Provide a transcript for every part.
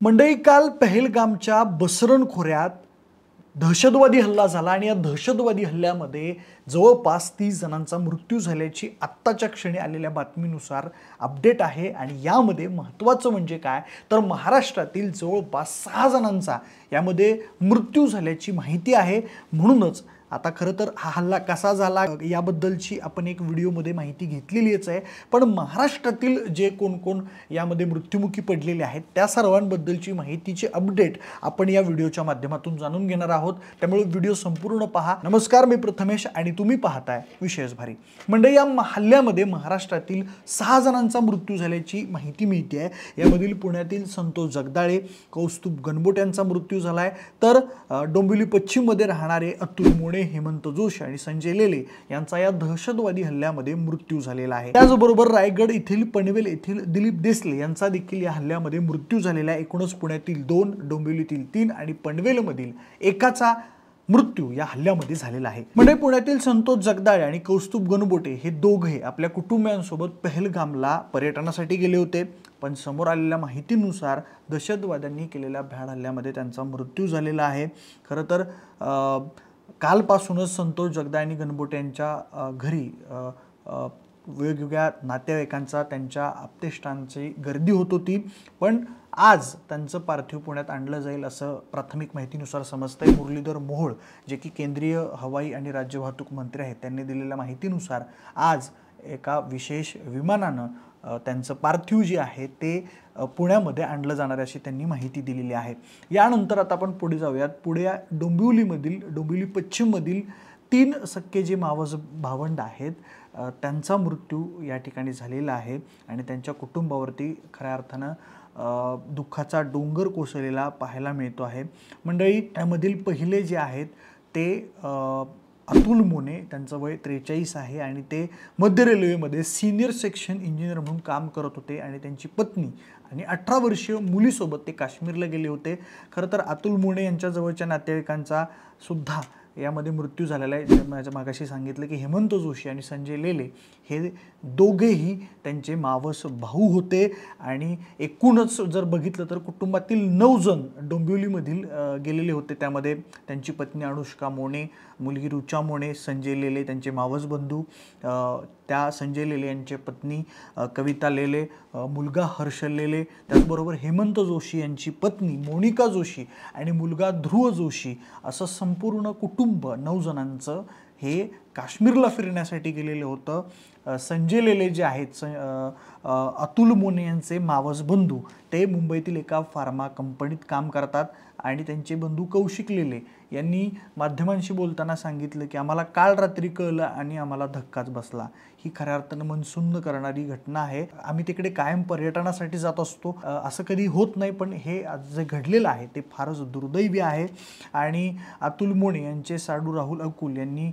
मंडळी, काल पहलगामच्या बसरन खोऱ्यात दहशतवादी हल्ला झाला आणि या दहशतवादी हल्ल्यामध्ये जवळपास 30 जणांचा मृत्यू झाल्याची आत्ताच्या क्षणी आलेल्या बातमीनुसार अपडेट आहे। आणि यामध्ये महत्त्वाचं म्हणजे काय तर महाराष्ट्रातील जवळपास 6 जणांचा यामध्ये मृत्यू झाल्याची माहिती आहे। म्हणूनच आता खरं तर हा हल्ला कसा झाला याबद्दलची आपण एक व्हिडिओमध्ये माहिती घेतलेलीच आहे, पण महाराष्ट्रातील जे कोण यामध्ये मृत्युमुखी पडलेले आहेत त्या सर्वांबद्दलची माहितीचे अपडेट आपण या व्हिडिओच्या माध्यमातून जाणून घेणार आहोत, त्यामुळे व्हिडिओ संपूर्ण पहा। नमस्कार, मी प्रथमेश आणि तुम्ही पाहताय विशेष भारी। मंडळी, या हल्ल्यामध्ये महाराष्ट्रातील 6 जणांचा मृत्यू झाल्याची माहिती मिळते आहे। यामधील पुण्यातील संतोष जगदाळे, कौस्तुभ गणबोट यांचा मृत्यू झालाय, तर डोंबिवली पश्चिम मध्ये राहणारे अतुल मोने, हेमंत जोशी आणि संजय लेले यांचा या दहशतवादी हल्ल्यामध्ये मृत्यू झालेला आहे। त्याचबरोबर रायगड येथील पनवेल येथील दिलीप देसले यांचा देखील या हल्ल्यामध्ये मृत्यू झालेला आहे। एकूणच पुण्यातील 2, डोंबिवलीतील 3 आणि पनवेलमधील एकाचा मृत्यू या हल्ल्यामध्ये झालेला आहे। म्हणजे पुण्यातील संतोष जगदाळे आणि कौस्तुभ गणबोटे हे दोघे आपल्या कुटुंबियांसोबत पहलगामला पर्यटनासाठी गेले होते, पण समोर आलेल्या माहितीनुसार दहशतवाद्यांनी केलेल्या भ्याड हल्ल्यामध्ये त्यांचा मृत्यू झालेला आहे। खरं तर कालपासूनच संतोष जगदाळे आणि गणबोटे यांच्या घरी वेगवेगळ्या नातेवाईकांचा, त्यांच्या आप्तेष्टांची गर्दी होत होती, पण आज त्यांचं पार्थिव पुण्यात आणलं जाईल असं प्राथमिक माहितीनुसार समजतंय। मुरलीधर मोहोळ, जे की केंद्रीय हवाई आणि राज्य वाहतूक मंत्री आहेत, त्यांनी दिलेल्या माहितीनुसार आज एका विशेष विमानानं त्यांचं पार्थिव जे आहे ते पुण्यामध्ये आणलं जाणार अशी त्यांनी माहिती दिलेली आहे। यानंतर आता आपण पुढे जाऊयात। पुढे डोंबिवली पश्चिम मधील 3 सख्खे जे मावस भावंड आहेत त्यांचा मृत्यू या ठिकाणी झालेला आहे आणि त्यांच्या कुटुंबावरती खऱ्या अर्थानं दुःखाचा डोंगर कोसळलेला पाहायला मिळतो आहे। मंडळी, त्यामधील पहिले जे आहेत ते अतुल मोने, त्यांचं वय 43 आहे आणि ते मध्य रेल्वेमध्ये सिनियर सेक्शन इंजिनियर म्हणून काम करत होते आणि त्यांची पत्नी आणि 18 वर्षीय मुलीसोबत ते काश्मीरला गेले होते। खरं तर अतुल मोने यांच्या जवळच्या नातेवाईकांचा सुद्धा यामध्ये मृत्यू झालेला आहे। माझ्या मागाशी सांगितलं की हेमंत जोशी आणि संजय लेले हे दोघेही त्यांचे मावस भाऊ होते आणि एकूणच जर बघितलं तर कुटुंबातील 9 जण डोंबिवलीमधील गेलेले होते। त्यामध्ये त्यांची पत्नी अनुष्का मोने, मुलगी रुचा मोने, संजय लेले त्यांचे मावस बंधू, त्या संजय लेले यांची पत्नी कविता लेले, मुलगा हर्षल लेले, त्याचबरोबर हेमंत जोशी यांची पत्नी मोनिका जोशी आणि मुलगा ध्रुव जोशी, असं संपूर्ण कुटुंब 9 जणांचं हे काश्मीरला फिरण्यासाठी गेलेलं होतं। संजय लेले जे आहेत अतुल मोने यांचे मावस बंधू, ते मुंबईतील एका फार्मा कंपनीत काम करतात आणि त्यांचे बंधू कौशिक लेले यांनी माध्यमांशी बोलताना सांगितलं की आम्हाला काल रात्री कळलं आणि आम्हाला धक्काच बसला। ही खऱ्या अर्थानं मन सुन्न करणारी घटना आहे। आम्ही तिकडे कायम पर्यटनासाठी जात असतो, असं कधी होत नाही, पण हे जे घडलेलं आहे ते फारच दुर्दैवी आहे। आणि अतुल मोने यांचे साडू राहुल अकुल यांनी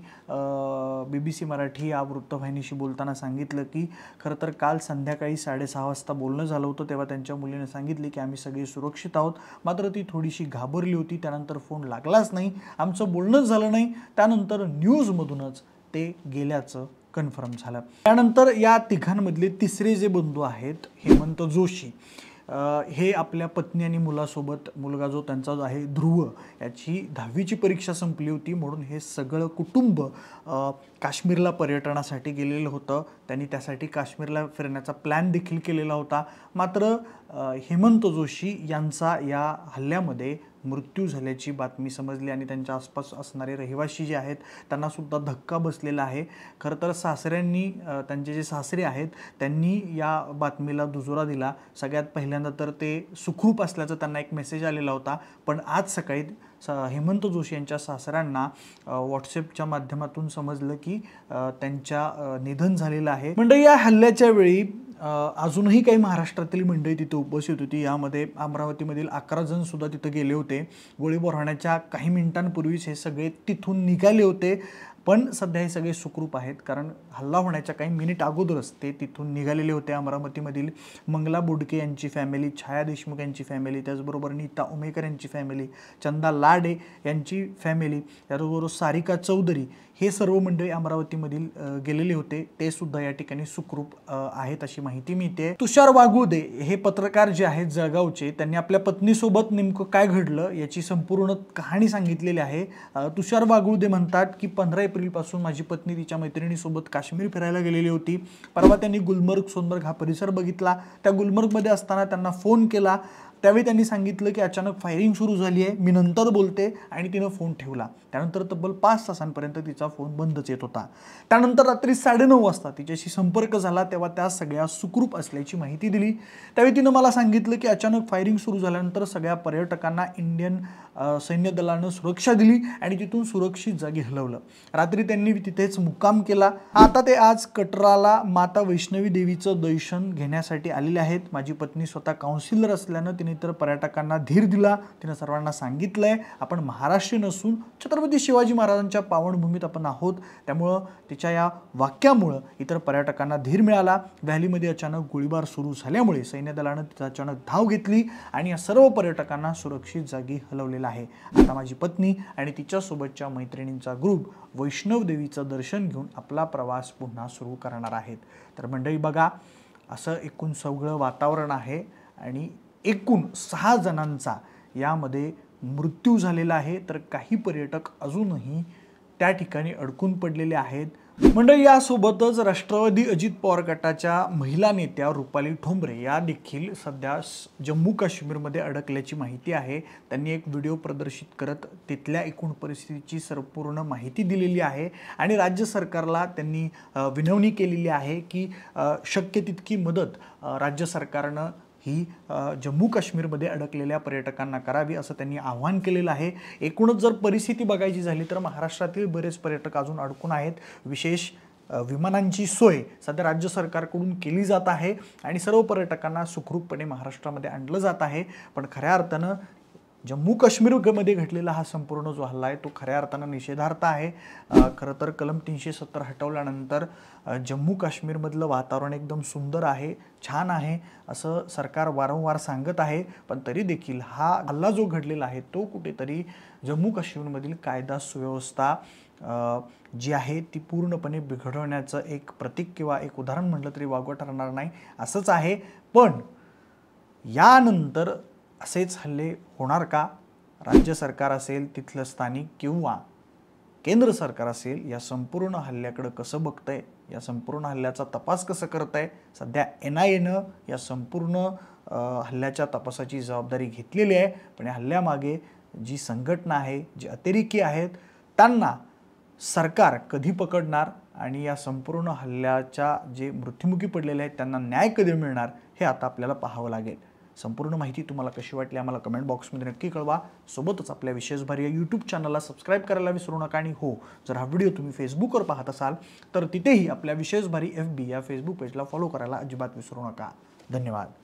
BBC मराठी या वृत्तवाहिनीशी बोलताना सांगितलं की खरं तर काल संध्याकाळी 6:30 वाजता बोलणं झालं होतं, तेव्हा त्यांच्या मुलीने सांगितले की आम्ही सगळे सुरक्षित आहोत, मात्र ती थोडीशी घाबरली होती। त्यानंतर फोन लागलाच नाही, आमचं बोलणंच झालं नाही, त्यानंतर न्यूजमधूनच ते गेल्याचं कन्फर्म झालं। त्यानंतर या तिघांमधले तिसरे जे बंधू आहेत हेमंत जोशी, हे आपल्या पत्नी आणि मुलासोबत, मुलगा जो त्यांचा जो आहे ध्रुव, याची 10वीची परीक्षा संपली होती म्हणून हे सगळं कुटुंब काश्मीरला पर्यटनासाठी गेलेलं होतं। त्यांनी त्यासाठी काश्मीरला फिरण्याचा प्लॅन देखील केलेला होता, मात्र हेमंत जोशी यांचा या हल्ल्यामध्ये मृत्यू झाल्याची बातमी समजली आणि त्यांच्या आसपास असणारे रहिवासी जे आहेत त्यांना सुद्धा धक्का बसलेला आहे। खरं तर सासऱ्यांनी, त्यांचे जे सासरे आहेत त्यांनी या बातमीला दुजोरा दिला। सगळ्यात पहिल्यांदा तर ते सुखरूप असल्याचं त्यांना एक मेसेज आलेला होता, पण आज सकाळी हेमंत जोशी यांच्या सासऱ्यांना व्हॉट्सॲपच्या माध्यमातून समजलं की त्यांच्या निधन झालेलं आहे। म्हणजे या हल्ल्याच्या वेळी अजूनही काही महाराष्ट्रातील मंडळी तिथे उपस्थित होती। यामध्ये अमरावतीमधील 11 जण सुद्धा तिथे गेले होते। गोळीबार होण्याच्या काही मिनिटांपूर्वीच हे सगळे तिथून निघाले होते, पण सध्या हे सगळे सुखरूप आहेत, कारण हल्ला होण्याच्या काही मिनिट अगोदरच ते तिथून निघालेले होते. अमरावतीमधील मंगला बोडके यांची फॅमिली, छाया देशमुख यांची फॅमिली, त्याचबरोबर नीता उमेकर यांची फॅमिली, चंदा लाडे यांची फॅमिली, त्याचबरोबर सारिका चौधरी, हे सर्व मंडळी अमरावतीमधील गेलेले होते. ते सुद्धा या ठिकाणी सुखरूप आहेत अशी माहिती मिळते. तुषार वाघुदे हे पत्रकार जे आहेत जळगावचे, त्यांनी आपल्या पत्नीसोबत नेमकं काय घडलं याची संपूर्ण कहाणी सांगितलेली आहे. तुषार वाघुदे म्हणतात की 15 एप्रिलपासून माझी पत्नी तिच्या मैत्रिणीसोबत काश्मीर फिरायला गेलेली होती. परवा त्यांनी गुलमर्ग सोनमर्ग हा परिसर बघितला. त्या गुलमर्गमध्ये असताना त्यांना फोन केला. त्यावेळी त्यांनी सांगितलं की अचानक फायरिंग सुरू झाली आहे, मी नंतर बोलते, आणि तिनं फोन ठेवला. त्यानंतर तब्बल 5 तासांपर्यंत तिचा फोन बंदच येत होता. त्यानंतर रात्री 9:30 वाजता तिच्याशी संपर्क झाला, तेव्हा त्या सगळ्या सुखरूप असल्याची माहिती दिली. त्यावेळी तिनं मला सांगितलं की अचानक फायरिंग सुरू झाल्यानंतर सगळ्या पर्यटकांना इंडियन सैन्य दलानं सुरक्षा दिली आणि तिथून सुरक्षित जागी हलवलं. रात्री त्यांनी तिथेच मुक्काम केला. आता ते आज कटराला माता वैष्णवी देवीचं दर्शन घेण्यासाठी आलेले आहेत. माझी पत्नी स्वतः काउन्सिलर असल्यानं तिने इतर पर्यटकांना धीर दिला. तिने सर्वांना सांगितलंय आपण महाराष्ट्रीयन असून छत्रपती शिवाजी महाराजांच्या पावनभूमीत आपण आहोत, त्यामुळं तिच्या या वाक्यामुळं इतर पर्यटकांना धीर मिळाला. व्हॅलीमध्ये अचानक गोळीबार सुरू झाल्यामुळे सैन्य दलानं तिथं अचानक धाव घेतली आणि या सर्व पर्यटकांना सुरक्षित जागी हलवलेलं आहे. आता माझी पत्नी आणि तिच्यासोबतच्या मैत्रिणींचा ग्रुप वैष्णव देवीचं दर्शन घेऊन आपला प्रवास पुन्हा सुरू करणार आहेत. तर मंडळी बघा, असं एकूण सगळं वातावरण आहे आणि एकूण 6 जणांचा यामध्ये मृत्यू झालेला आहे. तर काही पर्यटक अजूनही त्या ठिकाणी अडकून पडलेले आहेत. मंडळी यासोबतच राष्ट्रवादी अजित पवार गटाच्या महिला नेत्या रुपाली ठोंबरे या देखील सध्या जम्मू काश्मीरमध्ये अडकल्याची माहिती आहे. त्यांनी एक व्हिडिओ प्रदर्शित करत तिथल्या एकूण परिस्थितीची संपूर्ण माहिती दिलेली आहे आणि राज्य सरकारला त्यांनी विनवणी केलेली आहे की शक्य तितकी मदत राज्य सरकारनं ही जम्मू काश्मीरमध्ये अडकलेल्या पर्यटकांना करावी असं त्यांनी आवाहन केलेलं आहे. एकूणच जर परिस्थिती बघायची झाली तर महाराष्ट्रातील बरेच पर्यटक अजून अडकून आहेत. विशेष विमानांची सोय सध्या राज्य सरकारकडून केली जात आहे आणि सर्व पर्यटकांना सुखरूपपणे महाराष्ट्रामध्ये आणलं जात आहे. पण खऱ्या अर्थानं जम्मू काश्मीरमध्ये घडलेला हा संपूर्ण जो हल्ला आहे तो खऱ्या अर्थानं निषेधार्ह आहे. खरं तर कलम 370 हटवल्यानंतर जम्मू काश्मीरमधलं वातावरण एकदम सुंदर आहे, छान आहे असं सरकार वारंवार सांगत आहे. पण तरी देखील हा हल्ला जो घडलेला आहे तो कुठेतरी जम्मू काश्मीरमधील कायदा सुव्यवस्था जी आहे ती पूर्णपणे बिघडवण्याचं एक प्रतीक किंवा एक उदाहरण म्हटलं तरी वावगं ठरणार नाही असंच आहे. पण यानंतर असेच हल्ले होणार का? राज्य सरकार असेल, तिथलं स्थानिक किंवा केंद्र सरकार असेल, या संपूर्ण हल्ल्याकडे कसं बघतंय, या संपूर्ण हल्ल्याचा तपास कसं करतंय? सध्या NIAनं या संपूर्ण हल्ल्याच्या तपासाची जबाबदारी घेतलेली आहे. पण या हल्ल्यामागे जी संघटना आहे, जी अतिरेकी आहेत, त्यांना सरकार कधी पकडणार आणि या संपूर्ण हल्ल्याच्या जे मृत्युमुखी पडलेले आहेत त्यांना न्याय कधी मिळणार हे आता आपल्याला पाहावं लागेल. संपूर्ण माहिती तुम्हाला कशी वाटली आम्हाला कमेंट बॉक्समध्ये नक्की कळवा. सोबतच आपल्या विशेष भारी या यूट्यूब चॅनलला सबस्क्राईब करायला विसरू नका. आणि हो, जर हा व्हिडिओ तुम्ही फेसबुकवर पाहत असाल तर तिथेही आपल्या विशेष भारी FB या फेसबुक पेजला फॉलो करायला अजिबात विसरू नका. धन्यवाद.